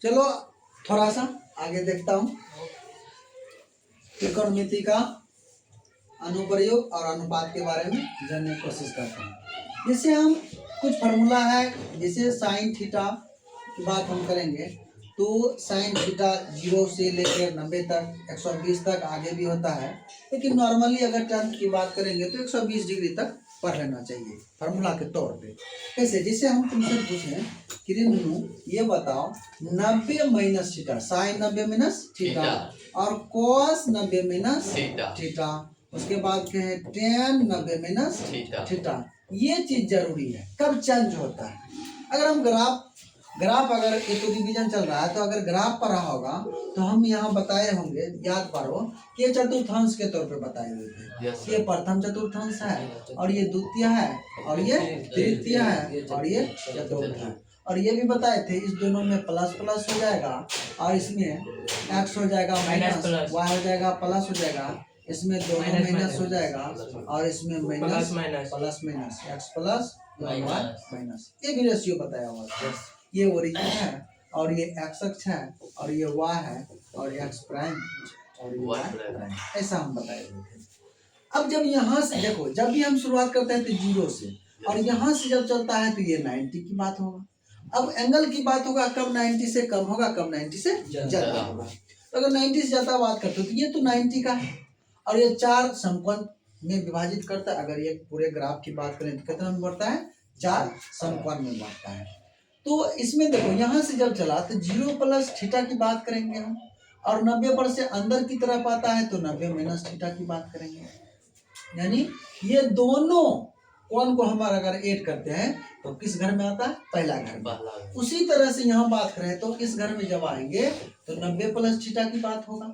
चलो थोड़ा सा आगे देखता हूँ। त्रिकोणमिति का अनुप्रयोग और अनुपात के बारे में जानने की कोशिश करता हूँ। जैसे हम कुछ फार्मूला है, जैसे साइन थीटा की बात हम करेंगे तो साइन थीटा 0 से लेकर 90 तक 120 तक आगे भी होता है, लेकिन नॉर्मली अगर टेंथ की बात करेंगे तो 120 डिग्री तक पढ़ लेना चाहिए फार्मूला के तौर पे। कैसे? जैसे हम तुमसे पूछें कि रे मीनू ये बताओ 90 minus theta, sine 90 minus theta और कॉस 90 माइनस थीटा, उसके बाद क्या है टेन 90 माइनस थीटा। ये चीज जरूरी है कब चेंज होता है। अगर हम ग्राफ अगर एक डिवीजन चल रहा है तो अगर ग्राफ पर रहा होगा तो हम यहाँ बताए होंगे, याद करो कि ये चतुर्थांश के तौर पे बताए हुए थे। ये प्रथम चतुर्थांश है और ये द्वितीय है और ये तृतीय है और ये चतुर्थ है। और ये भी बताए थे इस दोनों में प्लस प्लस हो जाएगा और इसमें एक्स हो जाएगा माइनस, वाई हो जाएगा प्लस हो जाएगा, इसमें दोनों माइनस हो जाएगा और इसमें minus plus minus, X plus Y minus. ये भी रेशियो बताया हुआ है। ये ओरिजिन है और ये एक्स अक्ष है और ये वाई है और एक्स प्राइम और ये वाई प्राइम, ऐसा हम बताए हुए थे। अब जब यहाँ से देखो, जब भी हम शुरुआत करते हैं तो 0 से और यहाँ से जब चलता है तो ये 90 की बात होगा। अब एंगल की बात होगा कब 90 से कम होगा, कब 90 से ज्यादा होगा। तो अगर 90 से ज्यादा बात करते हो तो ये तो 90 का है और ये 4 समकोण में विभाजित करता है। अगर ये पूरे ग्राफ की बात करें तो कितना में बढ़ता है, 4 समकोण में बढ़ता है। तो इसमें देखो यहाँ से जब चला तो 0 प्लस थीटा की बात करेंगे हम, और 90 पर से अंदर की तरफ आता है तो 90 माइनस थीटा की बात करेंगे। यानी ये दोनों कोण को हम अगर ऐड करते हैं तो किस घर में आता है, पहला घर में। उसी तरह से यहाँ बात करें तो इस घर में जब आएंगे तो 90 प्लस थीटा की बात होगा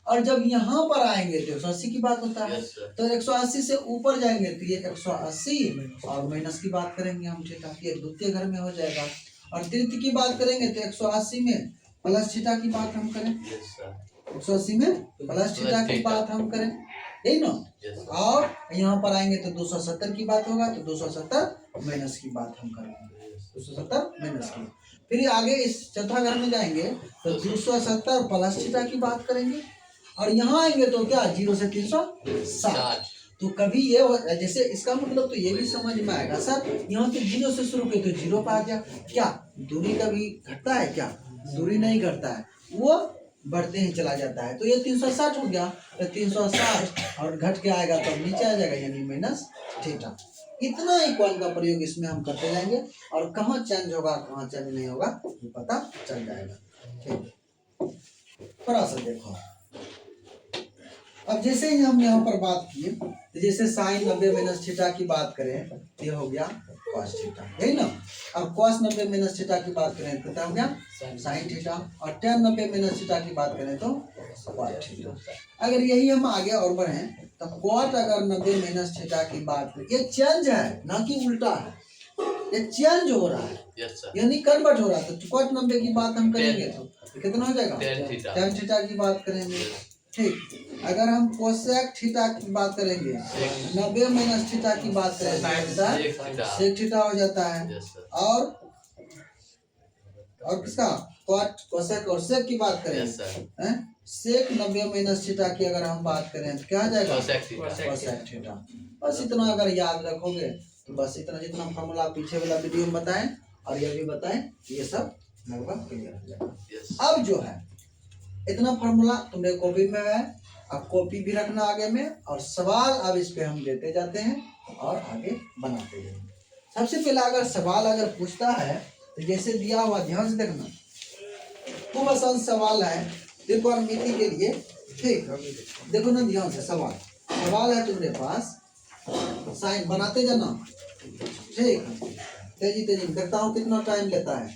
और जब यहाँ पर आएंगे तो 180 की बात होता है। तो 180 से ऊपर जाएंगे तो ये 180 और माइनस की बात करेंगे हम थीटा की, एक द्वितीय घर में हो जाएगा। और तृतीय की बात करेंगे तो 180 में प्लस थीटा की बात हम करें, 180 में प्लस थीटा की बात हम करें, यही ना। और यहाँ पर आएंगे तो 270 की बात होगा तो 270 माइनस की बात हम करेंगे, 270 माइनस की। फिर आगे इस चौथा घर में जाएंगे तो 270 प्लस थीटा की बात करेंगे और यहाँ आएंगे तो क्या 0 से 360। तो कभी ये जैसे इसका मतलब तो ये भी समझ में आएगा सर यहाँ तो 0 से शुरू किए तो 0 पर आ गया, क्या दूरी कभी घटता है क्या? दूरी नहीं घटता है, वो बढ़ते ही चला जाता है। तो ये 360 हो गया तो 360 और घट के आएगा तो नीचे आ जाएगा यानी माइनस थीटा। इतना ही कोण का प्रयोग इसमें हम करते जाएंगे और कहाँ चेंज होगा कहाँ चेंज नहीं होगा ये पता चल जाएगा। ठीक, थोड़ा सा देखो। अब जैसे ही हम यहाँ पर बात किए तो जैसे साइन 90 माइनस थीटा की बात करें तो ये हो गया कॉस थीटा, यही ना। और कॉस 90 माइनस थीटा की बात करें तो क्या हो गया साइन थीटा, और टेन 90 माइनस थीटा की बात करें तो कॉट थीटा। अगर यही हम आगे और बढ़ें तो कॉट अगर 90 माइनस थीटा की बात करें, ये चेंज है ना कि उल्टा है, ये चेंज हो रहा है यानी कन्वर्ट हो रहा है। तो कॉट 90 की बात हम करेंगे तो कितना हो जाएगा टेन थीटा की बात करेंगे। ठीक, अगर हम कोसेक थीटा की बात करेंगे 90 माइनस थीटा की बात करेंगे सेक थीटा हो जाता है। और किसका कॉट कोसेक और सेक की बात करेंगे सेक 90 माइनस थीटा की अगर हम बात करें तो क्या आ जाएगा कोसेक थीटा। बस इतना अगर याद रखोगे तो बस इतना, जितना फॉर्मूला पीछे वाला वीडियो में बताएं और ये भी बताएं ये सब लगभग क्लियर हो जाएगा। अब जो है इतना फार्मूला तुमने कॉपी में है, अब कॉपी भी रखना आगे में और सवाल अब इस पे हम देते जाते हैं और आगे बनाते जाएंगे। सबसे पहला अगर सवाल अगर पूछता है तो जैसे दिया हुआ ध्यान से देखना, खूब आसान सवाल है त्रिकोणमिति के लिए। ठीक, देखो ना ध्यान से, सवाल है तुम्हारे पास, साइन बनाते जाना। ठीक, तेजी तेजी देखता हूँ कितना टाइम लेता है।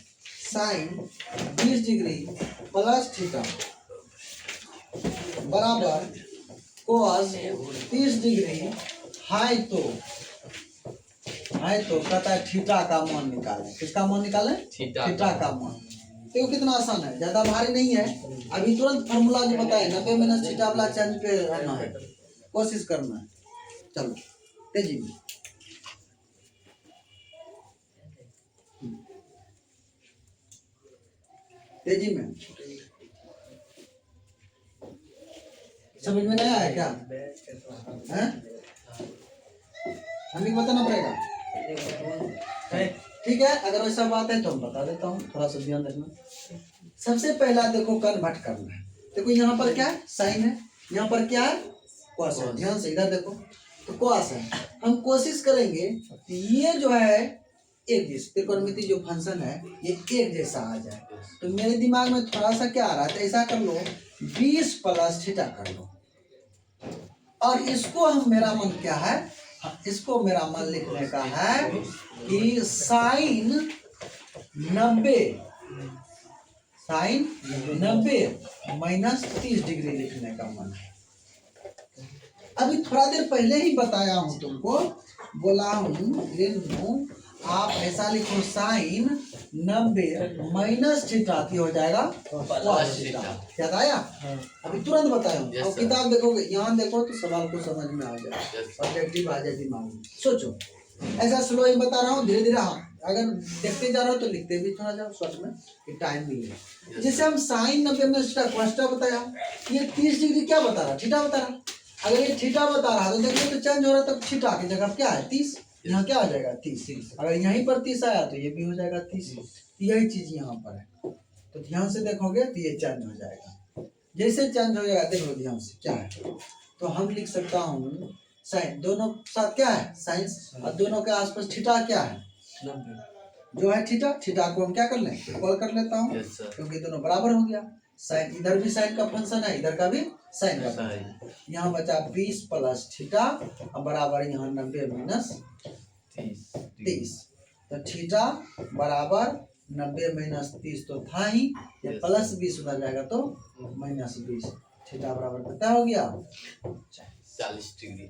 साइन 20 डिग्री प्लस थीटा बराबर कोस 30 डिग्री है तो कहता है थीटा का मान निकालें। किसका मान निकालें? थीटा का मान। तो कितना आसान है, ज्यादा भारी नहीं है। अभी तुरंत फॉर्मूला जो बताए 90 माइनस थीटा वाला चेंज पे रहना है, कोशिश करना है। चलो तेजी में। तेजी में समझ में नहीं आया क्या है? हमें बताना पड़ेगा। ठीक है, अगर वैसा बात है तो हम बता देता हूँ, थोड़ा सा ध्यान रखना। सबसे पहला देखो कन्वर्ट करना है। देखो यहाँ पर क्या है, साइन है, यहाँ पर क्या है, कॉस है। ध्यान से इधर देखो, तो कॉस है। हम कोशिश करेंगे ये जो है एक जैसा त्रिकोणमिति जो फंक्शन है ये एक जैसा आ जाए। तो मेरे दिमाग में थोड़ा सा क्या आ रहा है, तो ऐसा कर लो 20 प्लस थीटा कर लो, और इसको हम मेरा मन क्या है, इसको मेरा मन लिखने का है कि साइन 90 माइनस 30 डिग्री लिखने का मन है। अभी थोड़ा देर पहले ही बताया हूं तुमको, बोला हूं आप ऐसा लिखो साइन 90 माइनस थीटा की हो जाएगा कॉस थीटा। याद आया? अभी तुरंत बताया हूं। और किताब देखोगे, यहाँ देखो तो सवाल को समझ में आ जाए, ऑब्जेक्टिव आ जाए दिमाग में। सोचो, ऐसा स्लो ही बता रहा हूँ, धीरे धीरे। हाँ, अगर देखते जा रहे हो तो लिखते भी थोड़ा जाओ शॉर्ट में, कि टाइम भी है। जैसे हम साइन 90 में कॉस बताया, ये 30 डिग्री क्या बता रहा, थीटा बता रहा। अगर ये थीटा बता रहा तो देखिए तो चेंज हो रहा है, तो थीटा की जगह क्या है 30, यहाँ क्या आ जाएगा 30। अगर यहीं पर 30 आया तो ये भी हो जाएगा 30। यही चीज यहाँ पर है, तो ध्यान से देखोगे तो ये चेंज हो जाएगा। जैसे चेंज हो जाएगा देखो ध्यान से क्या है, तो हम लिख सकता हूँ साइन, दोनों साथ क्या है साइंस, और दोनों के आसपास थीटा क्या है 90 जो है थीटा। थीटा को हम क्या कर लें, इक्वल कर लेता हूँ, क्योंकि दोनों बराबर हो गया। साइन इधर भी साइन का फंक्शन है, इधर का भी साइन का फंक्शन। यहाँ बचा 20 प्लस थीटा बराबर यहाँ 90 माइनस 30। तो थीटा बराबर 90 माइनस 30 तो था ही, ये प्लस 20 उधर जाएगा तो माइनस 20। थीटा बराबर कितना हो गया 40 डिग्री।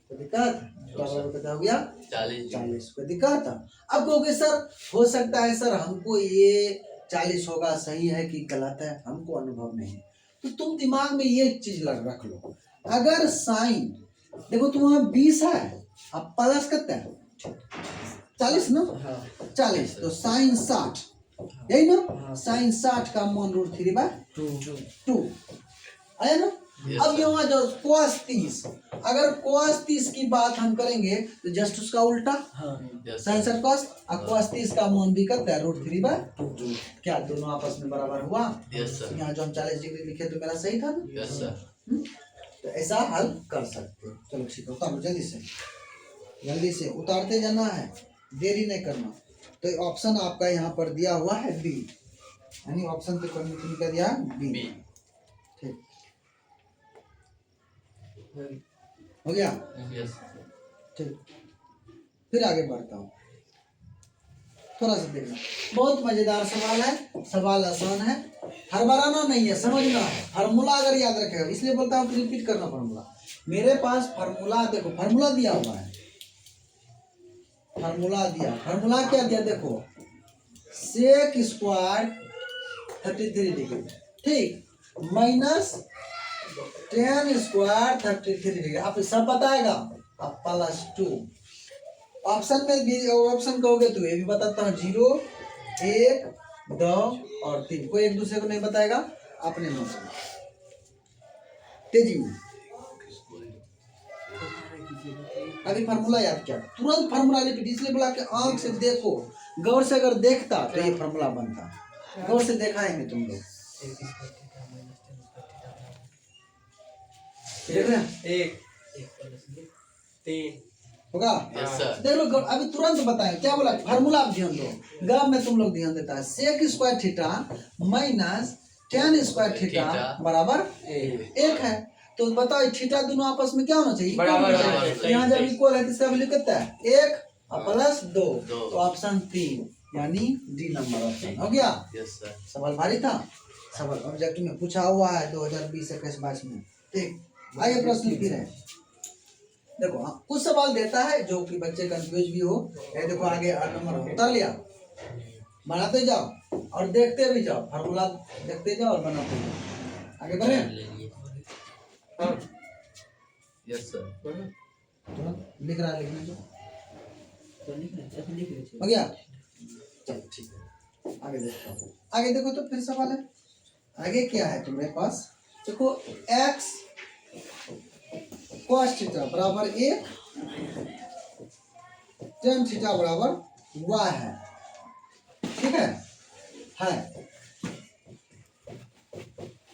कोई दिक्कत? बराबर कितना हो गया 40। कोई दिक्कत? अब कहोगे सर हो सकता है सर हमको ये 40 होगा, सही है कि गलत है, हमको अनुभव नहीं। तो तुम दिमाग में ये चीज रख लो, अगर साइन देखो तुम्हारा 20 है, अब प्लस कितना है 40 ना, 40 तो साइन 60, यही ना। साइन 60 का मान √3/2 आया ना। अब यहाँ जो cos 30, अगर cos 30 की बात हम करेंगे तो जस्ट उसका उल्टा साइन सर cos, और cos 30 का मान भी करता है √3/2। क्या दोनों आपस में बराबर हुआ? यहाँ जो हम 40 डिग्री लिखे तो मेरा सही था ना। तो ऐसा हल कर सकते हो। चलो ठीक है, उतारो जल्दी से उतारते जाना है, देरी नहीं करना। तो ऑप्शन आपका यहाँ पर दिया हुआ है बी, यानी ऑप्शन तो करने का दिया बी। ठीक हो गया? ठीक, फिर आगे बढ़ता हूँ, थोड़ा सा देखना। बहुत मजेदार सवाल है, सवाल आसान है, हड़बड़ाना नहीं है, समझना। फार्मूला अगर याद रखेगा, इसलिए बोलता हूँ कि रिपीट करना फार्मूला। मेरे पास फार्मूला देखो, फार्मूला दिया हुआ है, फार्मूला दिया, फार्मूला क्या दिया देखो, सेक स्क्वायर 33 डिग्री, ठीक, माइनस tan स्क्वायर 33 डिग्री। आप सब बताएगा, अब +2। ऑप्शन में भी ऑप्शन कहोगे तो ये भी बताता हूँ, 0 1 2 और 3, कोई एक दूसरे को नहीं बताएगा, अपने मन से तेजी में। अभी फार्मूला याद किया, तुरंत फार्मूला रिपीट, इसलिए बोला कि आंख से देखो, गौर से अगर देखता तो ये फार्मूला बनता। गौर से देखा है मैं तुम लोग देख रहे हैं, 3 होगा देख लो। अभी तुरंत बताएं क्या बोला, फार्मूला आप ध्यान दो, ग में तुम लोग ध्यान देता है। Sec square theta minus tan square theta बराबर 1 है। तो बताओ थीटा दोनों आपस में क्या होना चाहिए, बराबर। यहाँ जब इक्वल है तो इसका वैल्यू कितना है 1 और +2, तो ऑप्शन 3 यानी डी नंबर ऑप्शन हो गया। सवाल भारी था, सवाल ऑब्जेक्टिव में पूछा हुआ है 2020-21-22 में। ठीक, आइए प्रश्न फिर है। देखो हाँ, कुछ सवाल देता है जो कि बच्चे कंफ्यूज भी हो। ये देखो आगे 8 नंबर उतार लिया, बनाते जाओ और देखते भी जाओ, फार्मूला देखते जाओ और बनाते जाओ। आगे बढ़े, यस सर। लिख रहा है, लिखने दो, हो गया। चलो ठीक है, आगे देखो, आगे देखो तो फिर सवाल है, आगे क्या है तुम्हारे पास? देखो x cos थीटा बराबर 1 tan थीटा बराबर y है, ठीक है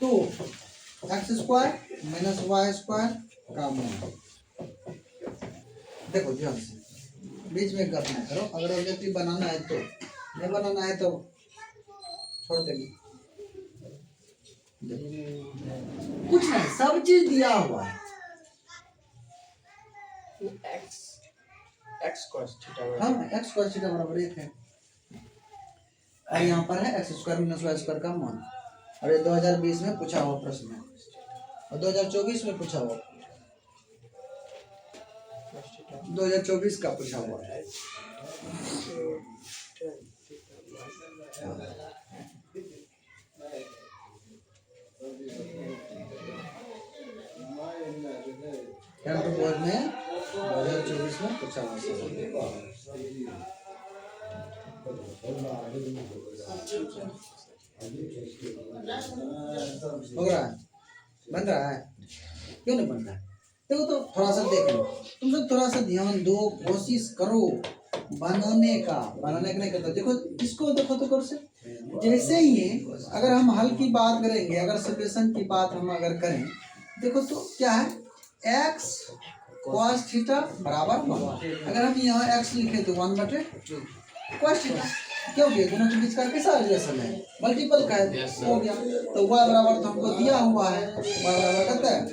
तो X square minus Y square का मान। देखो ध्यान से, बीच में गप ना करो, अगर ऑब्जेक्टिव बनाना है तो, नहीं बनाना है तो छोड़ देंगे। कुछ नहीं, सब चीज दिया हुआ है। एक्स cos थीटा हाँ एक्स cos थीटा बराबर 1 है, और यहाँ पर है X square minus Y square का मान, और ये 2020 में पूछा हुआ प्रश्न है, और 2024 में पूछा हुआ, 2024 का पूछा हुआ है। टेंथ बोर्ड में 2024 में पूछा हुआ हो रहा है, बन रहा है, क्यों नहीं बन रहा है? देखो तो थोड़ा सा देख लो, तुम लोग थोड़ा सा ध्यान दो, कोशिश करो बनाने का नहीं करता। देखो इसको देखो तो कर से, जैसे ही अगर हम हल की बात करेंगे, अगर सॉल्यूशन की बात हम अगर करें, देखो तो क्या है, x cos थीटा बराबर 1, अगर हम यहाँ x लिखे तो 1/2 cos थीटा, क्योंकि दोनों के बीच का कैसा रिलेशन है, मल्टीपल का है, हो गया। तो y बराबर तो हमको दिया हुआ है, y बराबर कितना है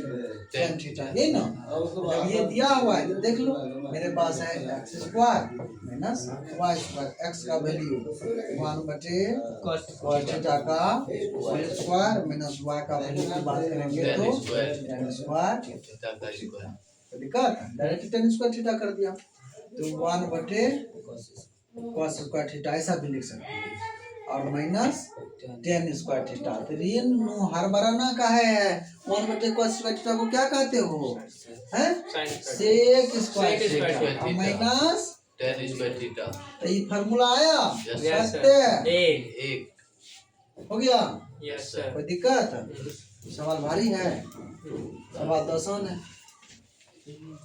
tan थीटा, यही ना, जब ये दिया हुआ है तो देख लो मेरे पास है X square minus Y square, X का वैल्यू 1/cos थीटा का होल स्क्वायर माइनस वाई का वैल्यू की बात करेंगे तो tan स्क्वायर थीटा का स्क्वायर, तो दिक्कत डायरेक्ट tan स्क्वायर थीटा कर दिया, तो 1/cos स्क्वायर थीटा ऐसा भी लिख सकते हैं, और माइनस tan स्क्वायर थीटा। फिर ये हर बराना का है 1/cos स्क्वायर थीटा को क्या कहते हो, हैं sec स्क्वायर थीटा और माइनस tan स्क्वायर थीटा, तो ये फार्मूला आया, Yes, सत्य एक हो गया, यस सर। कोई दिक्कत? सवाल भारी है, सवाल तो आसान है,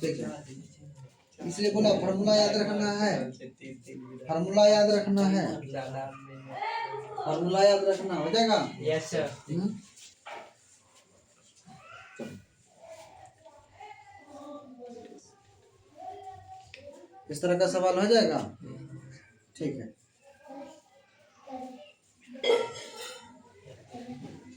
ठीक है, इसलिए बोला फार्मूला याद रखना है, फार्मूला याद रखना है, फार्मूला याद रखना, हो जाएगा। Yes sir. इस तरह का सवाल हो जाएगा, ठीक है।